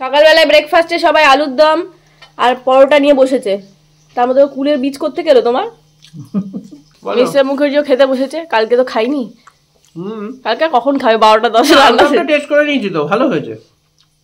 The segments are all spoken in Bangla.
সকালবেলায় ব্রেকফাস্টে সবাই আলুর দম আর পরোটা নিয়ে বসেছে। তার মধ্যে কুলের বীজ করতে গেল তোমার মিস্টার মুখার্জিও খেতে বসেছে। কালকে তো খাইনি। কালকে কখন খাবে? 12টা 10 রান্না টেস্ট করে নিয়েছি তো, ভালো হয়েছে।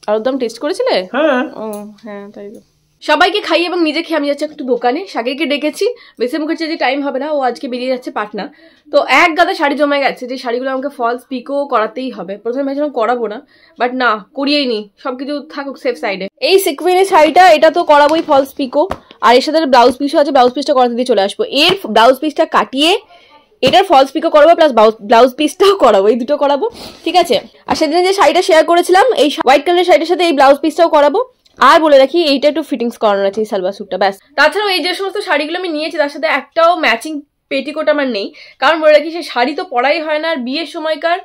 আলুর দম টেস্ট করেছিলে? হ্যাঁ। ও হ্যাঁ, তাই তো। সবাইকে খাই এবং নিজে খেয়ে আমি যাচ্ছি একটু দোকানে। সাগেরকে ডেকেছি, মিস্টার মুখার্জি টাইম হবে না, ও আজকে বেরিয়ে যাচ্ছে পাটনা। তো এক গাদা শাড়ি জমে গেছে, যে শাড়িগুলো আমাকে ফলস পিকো করাতেই হবে। প্রথমে ভেবেছিলাম করাবো না, বাট না, করিয়েই নি, সবকিছু থাকুক সেফ সাইডে। এই সিকুইনের শাড়িটা এটা তো করাবোই ফলস পিকো, আর এর সাথে ব্লাউজ পিসও আছে, ব্লাউজ পিসটা করাতে দিয়ে চলে আসবো। এর ব্লাউজ পিসটা কাটিয়ে এটার ফলস পিকো করাবো, প্লাস ব্লাউজ পিসটাও করাবো, এই দুটো করাবো, ঠিক আছে। আর সেদিন যে শাড়িটা শেয়ার করেছিলাম, এই হোয়াইট কালারের শাড়িটার সাথে এই ব্লাউজ পিসটাও করাবো। আর বলে রাখি, এইটা একটু ফিটিংস করানো আছে, এই সালবার স্যুটটা, ব্যাস। তাছাড়াও এই যে সমস্ত শাড়িগুলো আমি নিয়েছি, তার সাথে একটাও ম্যাচিং পেটিকোট আমার নেই, কারণ বলে রাখি সেই শাড়ি তো পরাই হয় না। আর বিয়ের সময়কার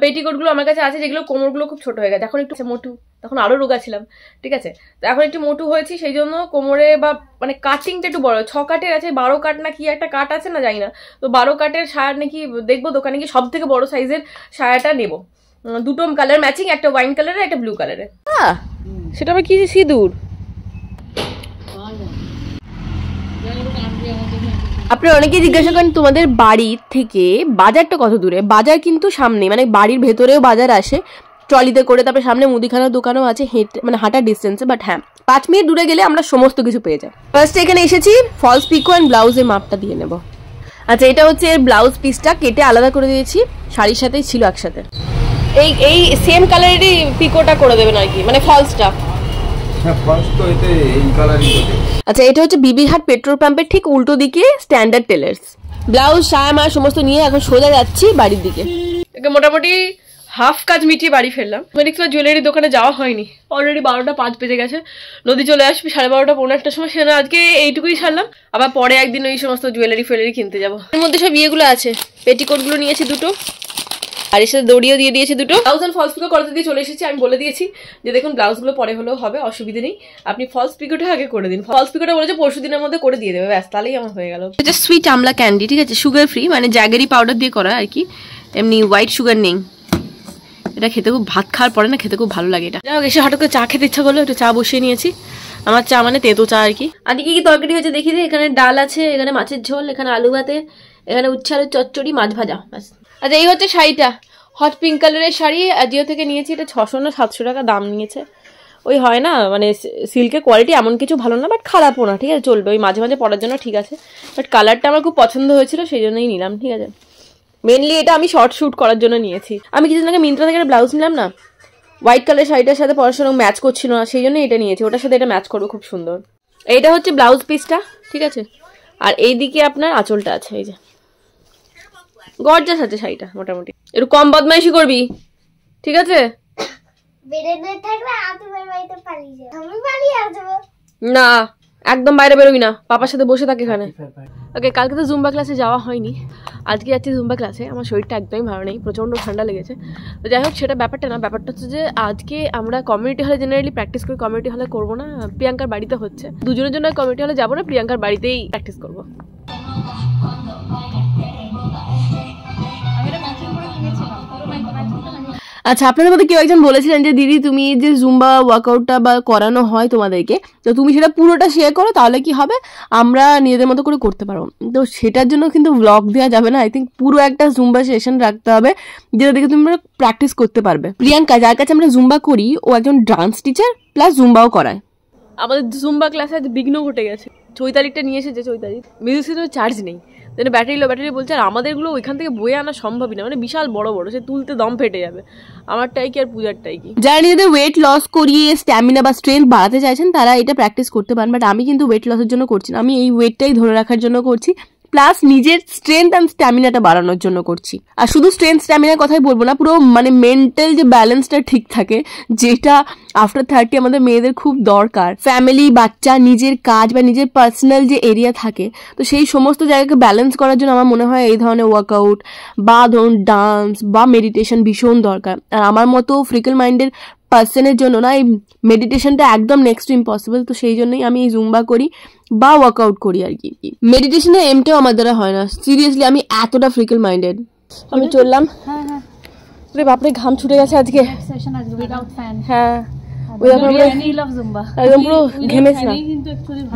পেটিকোটগুলো আমার কাছে আছে, যেগুলো কোমরগুলো খুব ছোট হয়ে গেছে। এখন একটু মোটু, তখন আরো রোগা ছিলাম, ঠিক আছে। তো এখন একটু মোটু হয়েছি, সেই জন্য কোমরে বা মানে কাটিংটা একটু বড়। 6 কাটের আছে, 12 কাট না কি একটা কাট আছে না, জানি না। তো 12 কাটের শাড়ি নাকি দেখবো দোকানে গিয়ে, সব থেকে বড় সাইজের শাড়িটা নেবো। দুটো কালার ম্যাচিং, একটা ওয়াইন কালারের, একটা ব্লু কালারের। হ্যাঁ, সেটা আবার কি সিঁদুর? আপনারা অনেকেই জিজ্ঞাসা করেন তোমাদের বাড়ি থেকে বাজারটা কত দূরে। বাজার কিন্তু সামনে, মানে বাড়ির ভেতরেও বাজার আসে ট্রলিতে করে, তারপরে সামনে মুদিখানার দোকানও আছে, মানে হাঁটার ডিস্টেন্সে। বাট হ্যাঁ, 5 মিনিট দূরে গেলে আমরা সমস্ত কিছু পেয়ে যাই। ফার্স্ট এখানে এসেছি, ফলস পিকো অ্যান্ড ব্লাউজের মাপটা দিয়ে নেব। আচ্ছা, এটা হচ্ছে এর ব্লাউজ পিসটা, কেটে আলাদা করে দিয়েছি, শাড়ির সাথেই ছিল একসাথে। এই সেম কালারেরই পিকোটা করে দেবেন আর কি, মানে ফলসটা। হ্যাঁ, ফলস তো এতে এই কালারই হবে। আচ্ছা, এটা হচ্ছে বিবিহাট পেট্রোল পাম্পের ঠিক উল্টো দিকে স্ট্যান্ডার্ড টেলার্স। ব্লাউজ সায়া সমস্ত নিয়ে এখন সোজা যাচ্ছি বাড়ির দিকে। মোটামুটি হাফ কাজ মিটিয়ে বাড়ি ফেললাম। জুয়েলারি দোকানে যাওয়া হয়নি, অলরেডি 12টা 5 বেজে গেছে। নদী চলে আসবে 12:30 পৌনে 1টার সময়, সেখানে আজকে এইটুকুই সারলাম। আবার পরে একদিন ওই সমস্ত জুয়েলারি ফুয়েলারি কিনতে যাবো। এর মধ্যে সব ইয়েগুলো আছে, পেটিকোটগুলো নিয়েছি দুটো, আর এর সাথে দড়িও দিয়ে দিয়েছি দুটো। ব্লাউজ এন্ড ফলস পিকো করতে দিয়ে চলে এসেছি। আমি বলে দিয়েছি যে দেখুন, ব্লাউজগুলো পরে হলেও হবে, অসুবিধা নেই, আপনি ফলস পিকোটা আগে করে দিন। ফলস পিকোটা বলেছে পরশু দিনের মধ্যে করে দিয়ে দেবে, ব্যাস, তাহলেই আমার হয়ে গেল। এটা সুইট আমলা ক্যান্ডি, ঠিক আছে, সুগার ফ্রি, মানে জ্যাগেরি পাউডার দিয়ে করা আর কি, এমনি হোয়াইট সুগার নেই। এটা খেতে খুব, ভাত খাওয়ার পরে না খেতে খুব ভালো লাগে। এটা যাই হোক, এসে হঠাৎ করে চা খেতে ইচ্ছা করলো, একটু চা বসিয়ে নিয়েছি। আমার চা মানে তেতো চা আর কি। আর কি কি তরকারি হয়েছে দেখি দিই। এখানে ডাল আছে, এখানে মাছের ঝোল, এখানে আলু ভাতে, এখানে উচ্ছে আলুর চচ্চড়ি, মাছ ভাজা, ব্যাস। আচ্ছা, এই হচ্ছে শাড়িটা, হট পিঙ্ক কালারের শাড়ি, জিও থেকে নিয়েছি। এটা 600 না 700 টাকা দাম নিয়েছে। ওই হয় না, মানে সিল্কের কোয়ালিটি এমন কিছু ভালো না, বাট খারাপও না, ঠিক আছে, চলবে, ওই মাঝে মাঝে পরার জন্য ঠিক আছে। বাট কালারটা আমার খুব পছন্দ হয়েছিল, সেই জন্যই নিলাম, ঠিক আছে। মেনলি এটা আমি শর্ট শ্যুট করার জন্য নিয়েছি। আমি কিছুদিন আগে মিন্ত্রা থেকে ব্লাউজ নিলাম না, হোয়াইট কালার শাড়িটার সাথে পড়াশোনা ম্যাচ করছিল না, সেই জন্য এটা নিয়েছি। ওটার সাথে এটা ম্যাচ করবে, খুব সুন্দর। এইটা হচ্ছে ব্লাউজ পিসটা, ঠিক আছে। আর এইদিকে আপনার আঁচলটা আছে, এই যে গর্জাস আছে শাড়িটা। মোটামুটি একটু কম বদমাইশি করবি, ঠিক আছে। না, একদম বাইরে বেরোবি না, পাপার সাথে বসে থাকে এখানে। ওকে, কালকে তো জুম্বা ক্লাসে যাওয়া হয়নি, আজকে যাচ্ছি জুম্বা ক্লাসে। আমার শরীরটা একদমই ভালো নেই, প্রচণ্ড ঠান্ডা লেগেছে। তো যাই হোক, সেটা ব্যাপারটা না, ব্যাপারটা হচ্ছে যে আজকে আমরা কমিউনিটি হলে জেনারেলি প্র্যাকটিস করি, কমিউনিটি হলে করবো না, প্রিয়াঙ্কার বাড়িতে হচ্ছে। দুজনের জন্য কমিউনিটি হলে যাবো না, প্রিয়াঙ্কার বাড়িতেই প্র্যাকটিস করবো। আচ্ছা, আপনাদের মধ্যে কেউ একজন বলেছিলেন যে দিদি তুমি যে জুম্বা ওয়ার্কআউটটা বা করানো হয় তোমাদেরকে, তো তুমি সেটা পুরোটা শেয়ার করো, তাহলে কি হবে, আমরা নিজেদের মতো করে করতে পারবো। তো সেটার জন্য কিন্তু ব্লগ দেওয়া যাবে না, আই থিঙ্ক পুরো একটা জুম্বা সেশন রাখতে হবে, যেটা দেখে তোমরা প্র্যাকটিস করতে পারবে। প্রিয়াঙ্কা, যার কাছে আমরা জুম্বা করি, ও একজন ডান্স টিচার প্লাস জুম্বাও করায়। আমাদের জুম্বা ক্লাসে আজ বিঘ্ন ঘটে গেছে। চৈতালিটা নিয়ে এসেছে, চৈতালি মিউজিকের চার্জ নেই, যেন ব্যাটারি বলছে। আর আমাদেরগুলো ওইখান থেকে বয়ে আনা সম্ভবই না, মানে বিশাল বড় বড়, সে তুলতে দম ফেটে যাবে। আমারটাই কি আর পূজারটাই কি। যারা নিজেদের ওয়েট লস করিয়ে স্ট্যামিনা বা স্ট্রেংথ বাড়াতে চাইছেন, তারা এটা প্র্যাকটিস করতে পারেন। বাট আমি কিন্তু ওয়েট লসের জন্য করছি না, আমি এই ওয়েটটাই ধরে রাখার জন্য করছি, প্লাস নিজের স্ট্রেংথ অ্যান্ড স্ট্যামিনাটা বাড়ানোর জন্য করছি। আর শুধু স্ট্রেংথ স্ট্যামিনার কথাই বলবো না, পুরো মানে মেন্টাল যে ব্যালেন্সটা ঠিক থাকে, যেটা আফটার 30 আমাদের মেয়েদের খুব দরকার। ফ্যামিলি, বাচ্চা, নিজের কাজ বা নিজের পার্সোনাল যে এরিয়া থাকে, তো সেই সমস্ত জায়গাকে ব্যালেন্স করার জন্য আমার মনে হয় এই ধরনের ওয়ার্কআউট বা ধরুন ডান্স বা মেডিটেশন ভীষণ দরকার। আর আমার মতো ফ্রিকল মাইন্ডের পার্সনের জন্য না, এই মেডিটেশনটা একদম নেক্সট টু ইম্পসিবল। তো সেই জন্যই আমি এই জুম্বা করি বা ওয়ার্কআউট করি আর কি। মেডিটেশনের এমটাও আমার দ্বারা হয় না, সিরিয়াসলি, আমি এতটা ফ্রিকল মাইন্ডেড। আমি চললাম। হ্যাঁ, বাপরে ঘাম ছুটে গেছে আজকে। হ্যাঁ, ওই একদম পুরো ঘেমেছে না,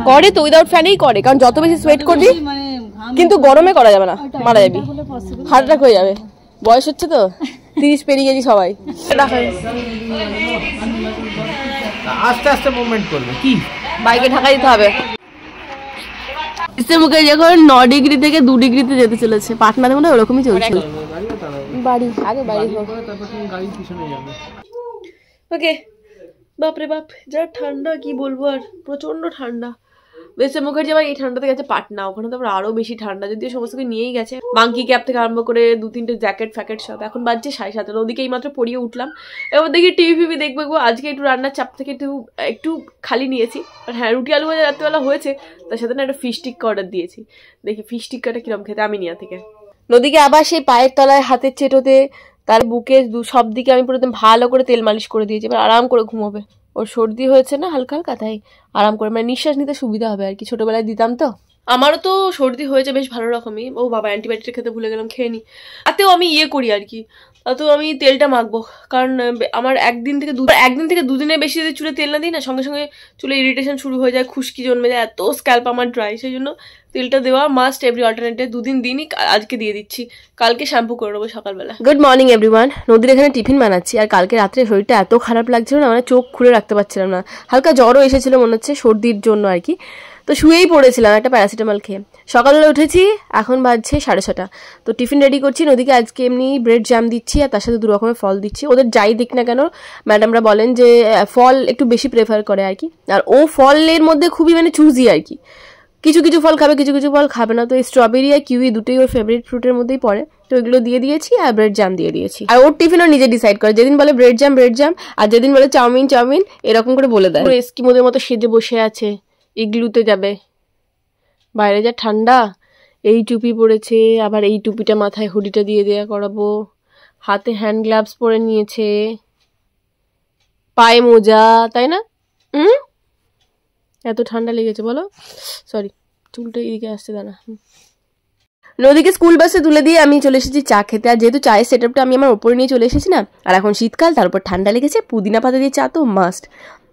করে তো উইদাউট ফ্যানেই করে, কারণ যত বেশি সোয়েট করবি, কিন্তু গরমে করা যাবে না, মারা যাবি, হার্ট অ্যাটাক হয়ে যাবে, বয়স হচ্ছে তো, 30 পেরিয়ে গেছি সবাই। আস্তে আস্তে মুভমেন্ট করবে, কি বাইকে ঢাকা দিতে হবে। মুখে যখন 9 ডিগ্রি থেকে 2 ডিগ্রিতে যেতে চলেছে, পাটনাতে মনে হয় ওরকমই চলছে। বাড়ি আগে বাড়ি হোক, ওকে। বাপরে বাপ যা ঠান্ডা, কি বলবো আর, প্রচন্ড ঠান্ডা। বেসে মুখার্জি আবার এই ঠান্ডাতে গেছে পাটনা, ওখানে তো আবার আরো বেশি ঠান্ডা, যদিও সমস্তকে নিয়েই গেছে, মাঙ্কি ক্যাপ থেকে আরম্ভ করে 2-3টে জ্যাকেট ফ্যাকেট সব। এখন বাজছে 7:30, ওদিকে এই মাত্র পড়িয়ে উঠলাম, এবার দেখি টিভি ফিভি দেখবো। আজকে একটু রান্নার চাপ থেকে একটু খালি নিয়েছি, আর হ্যাঁ রুটি আলু ভাজা রাত্রিবেলা হয়েছে, তার সাথে না একটা ফিশ টিক্কা অর্ডার দিয়েছি, দেখি ফিশ টিক্কাটা কিরম খেতে, আমি নিয়া থেকে। নদীকে আবার সেই পায়ের তলায় হাতের চেটোতে, তার বুকে সব দিকে আমি পুরো ভালো করে তেল মালিশ করে দিয়েছি, এবার আরাম করে ঘুমোবে। ওর সর্দি হয়েছে না হালকা হালকা, তাই আরাম করে, মানে নিঃশ্বাস নিতে সুবিধা হবে আর কি, ছোটবেলায় দিতাম তো। আমারও তো সর্দি হয়েছে বেশ ভালো রকমই, ও বাবা অ্যান্টিবায়োটিক খেতে ভুলে গেলাম, খেয়ে নি। তাতেও আমি করি আর কি, তাতেও আমি তেলটা মাখবো, কারণ আমার একদিন থেকে 2 দিনের বেশি যদি চুলে তেল না দিই না, সঙ্গে সঙ্গে চুলে ইরিটেশন শুরু হয়ে যায়, খুশকি জন্মে যায়, এত স্ক্যাল্প আমার ড্রাই, সেই জন্য তেলটা দেওয়া মাস্ট এভরি অল্টারনেটে। 2 দিন দিনই, আজকে দিয়ে দিচ্ছি, কালকে শ্যাম্পু করে নেবো সকালবেলা। Good morning everyone. নদীর এখানে টিফিন বানাচ্ছি, আর কালকে রাত্রে শরীরটা এত খারাপ লাগছিল না, মানে চোখ খুলে রাখতে পারছিলাম না, হালকা জ্বরও এসেছিল মনে হচ্ছে সর্দির জন্য আর কি, তো শুয়েই পড়েছিলাম একটা প্যারাসিটামল খেয়ে। সকালবেলা উঠেছি, এখন বাজছে 6:30, তো টিফিন রেডি করছি। নদীকে আজকে এমনি ব্রেড জ্যাম দিচ্ছি, আর তার সাথে 2 রকমের ফল দিচ্ছি। ওদের যাই দিক না কেন ম্যাডামরা বলেন যে ফল একটু বেশি প্রেফার করে আর কি, আর ও ফলের মধ্যে খুবই মানে চুজি আর কি, কিছু কিছু ফল খাবে, কিছু কিছু ফল খাবে না। তো এই স্ট্রবেরি আর কিউই দুটোই ওর ফেভারিট ফ্রুটের মধ্যেই পড়ে, তো এগুলো দিয়ে দিয়েছি, আর ব্রেড জ্যাম দিয়ে দিয়েছি। আর ওর টিফিনও নিজে ডিসাইড করে, যেদিন বলে ব্রেড জ্যাম, আর যেদিন বলে চাউমিন, এরকম করে বলে দেয়। এস্কিমোদের মতো সেজে বসে আছে, ইগলুতে যাবে, বাইরে যা ঠান্ডা, এই টুপি পরেছে, আবার এই টুপিটা মাথায় হুডিটা দিয়ে দেয়া করাবো, হাতে হ্যান্ড গ্লাভস পরে নিয়েছে, পায়ে মোজা, তাই না? এত ঠান্ডা লেগেছে বলো, সরি চুলটা এদিকে আসছে, দাঁড়া। নদীকে স্কুল বাসে তুলে দিয়ে আমি চলে এসেছি চা খেতে, আর যেহেতু চায়ের সেটআপটা আমি আমার ওপরে নিয়ে চলে এসেছি না, আর এখন শীতকাল, তার উপর ঠান্ডা লেগেছে, পুদিনা পাতা দিয়ে চা তো মাস্ট।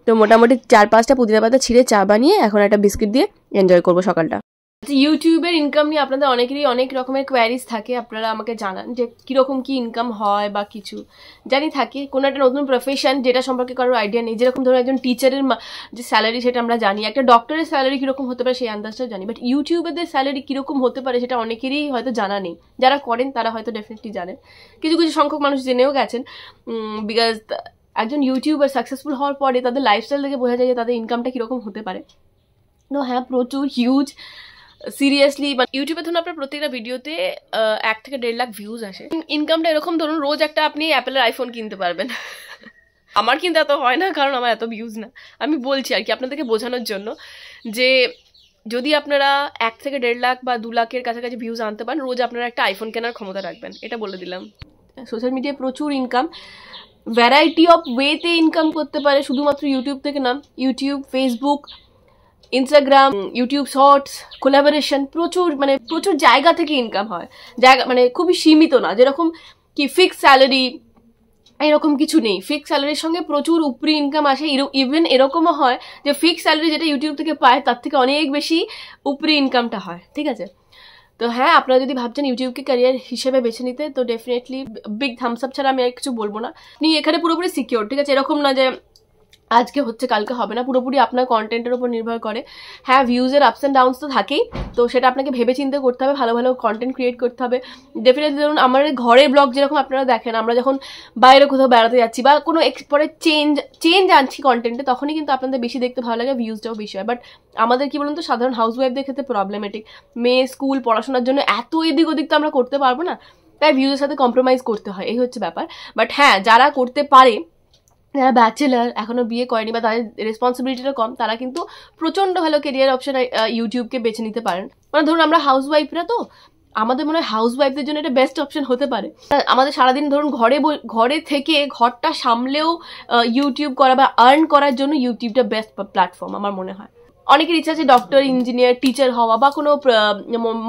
তো মোটামুটি 4-5টা পুদিনা পাতা ছিঁড়ে চা বানিয়ে এখন একটা বিস্কিট দিয়ে এনজয় করবো সকালটা। ইউটিউবের ইনকাম নিয়ে আপনাদের অনেকেরই অনেক রকমের কোয়ারিজ থাকে, আপনারা আমাকে জানান যে কীরকম কি ইনকাম হয় বা কিছু, জানি থাকে কোনো একটা নতুন প্রফেশন যেটা সম্পর্কে কারোর আইডিয়া নেই। যেরকম ধরুন একজন টিচারের যে স্যালারি সেটা আমরা জানি, একটা ডক্টরের স্যালারি কীরকম হতে পারে সেই আন্দাজটাও জানি, বাট ইউটিউবারদের স্যালারি কীরকম হতে পারে সেটা অনেকেরই হয়তো জানা নেই। যারা করেন তারা হয়তো ডেফিনেটলি জানেন, কিছু কিছু সংখ্যক মানুষ জেনেও গেছেন, বিকজ একজন ইউটিউবার সাকসেসফুল হওয়ার পরে তাদের লাইফস্টাইল থেকে বোঝা যায় যে তাদের ইনকামটা কীরকম হতে পারে। তো হ্যাঁ, প্রচুর হিউজ, সিরিয়াসলি। ইউটিউবে ধরুন আপনার প্রত্যেকটা ভিডিওতে 1 থেকে 1.5 লাখ ভিউজ আসে। ইনকামটা এরকম ধরুন রোজ একটা আপনি অ্যাপেলের আইফোন কিনতে পারবেন। আমার কিন্তু এত হয় না, কারণ আমার এত ভিউজ না। আমি বলছি আর কি আপনাদেরকে বোঝানোর জন্য যে যদি আপনারা 1 থেকে 1.5 লাখ বা 2 লাখের কাছাকাছি ভিউজ আনতে পারেন, রোজ আপনারা একটা আইফোন কেনার ক্ষমতা রাখবেন, এটা বলে দিলাম। সোশ্যাল মিডিয়ায় প্রচুর ইনকাম, ভ্যারাইটি অফ ওয়েতে ইনকাম করতে পারে, শুধুমাত্র ইউটিউব থেকে না। YouTube, Facebook, Instagram, YouTube shorts, collaboration, প্রচুর জায়গা থেকে ইনকাম হয়। জায়গা মানে খুবই সীমিত না, যেরকম কি ফিক্স স্যালারি এরকম কিছু নেই। ফিক্স স্যালারির সঙ্গে প্রচুর উপরি ইনকাম আসে। ইভেন এরকমও হয় যে ফিক্স স্যালারি যেটা ইউটিউব থেকে পায় তার থেকে অনেক বেশি উপরি ইনকামটা হয়, ঠিক আছে? তো হ্যাঁ, আপনারা যদি ভাবছেন ইউটিউবকে ক্যারিয়ার হিসেবে বেছে নিতে, তো ডেফিনেটলি বিগ থামস আপ ছাড়া আমি আর কিছু বলবো না। আপনি এখানে পুরোপুরি সিকিওর, ঠিক আছে? এরকম না যে আজকে হচ্ছে কালকে হবে না, পুরোপুরি আপনার কন্টেন্টের উপর নির্ভর করে। হ্যাঁ, ভিউজের আপস অ্যান্ড ডাউনস তো থাকেই, তো সেটা আপনাকে ভেবে চিন্তে করতে হবে, ভালো ভালো কন্টেন্ট ক্রিয়েট করতে হবে। ডেফিনেটলি ধরুন আমার ঘরের ব্লগ যেরকম আপনারা দেখেন, আমরা যখন বাইরে কোথাও বেড়াতে যাচ্ছি বা কোনো পরে চেঞ্জ আনছি কন্টেন্টে, তখনই কিন্তু আপনাদের বেশি দেখতে ভালো লাগে, ভিউজটাও বেশি হয়। বাট আমাদের কি বলুন তো, সাধারণ হাউস ওয়াইফদের ক্ষেত্রে প্রবলেমেটিক। মেয়ে স্কুল পড়াশোনার জন্য এত এদিক ওদিক তো আমরা করতে পারবো না, তাই ভিউজের সাথে কম্প্রোমাইজ করতে হয়, এই হচ্ছে ব্যাপার। বাট হ্যাঁ, যারা করতে পারে, যারা ব্যাচেলার, এখনো বিয়ে করেনি বা তাদের রেসপন্সিবিলিটিটা কম, তারা কিন্তু প্রচন্ড ভালো কেরিয়ার অপশন ইউটিউবকে বেছে নিতে পারেন। মানে ধরুন আমরা হাউস ওয়াইফরা, তো আমাদের মনে হয় হাউস ওয়াইফদের জন্য এটা বেস্ট অপশন হতে পারে। আমাদের সারাদিন ধরুন ঘরে থেকে ঘরটা সামলেও ইউটিউব করা বা আর্ন করার জন্য ইউটিউবটা বেস্ট প্ল্যাটফর্ম আমার মনে হয়। অনেকের ইচ্ছা আছে ডক্টর, ইঞ্জিনিয়ার, টিচার হওয়া, বা কোনো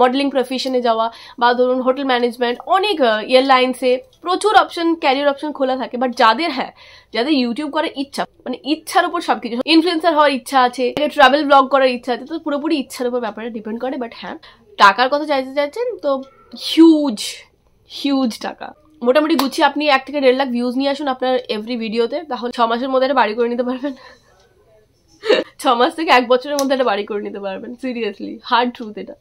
মডেলিং প্রফেশনে যাওয়া, বা ধরুন হোটেল ম্যানেজমেন্ট, অনেক এয়ারলাইন্সে প্রচুর অপশন, ক্যারিয়ার অপশন খোলা থাকে। বাট যাদের ইউটিউব করার ইচ্ছা, মানে ইচ্ছার উপর সবকিছু, ইনফ্লুয়েন্সার হওয়ার ইচ্ছা আছে, ট্রাভেল ব্লগ করার ইচ্ছা আছে, তো পুরোপুরি ইচ্ছার উপর ব্যাপারে ডিপেন্ড করে। বাট হ্যাঁ, টাকার কথা চাইছেন তো হিউজ টাকা। মোটামুটি গুছিয়ে আপনি 1 থেকে 1.5 লাখ ভিউজ নিয়ে আসুন আপনার এভরি ভিডিওতে, তাহলে 6 মাসের মধ্যে একটা বাড়ি করে নিতে পারবেন। 6 মাস থেকে 1 বছরের মধ্যে একটা বাড়ি করে নিতে পারবেন। সিরিয়াসলি, হার্ড ট্রুথ এটা।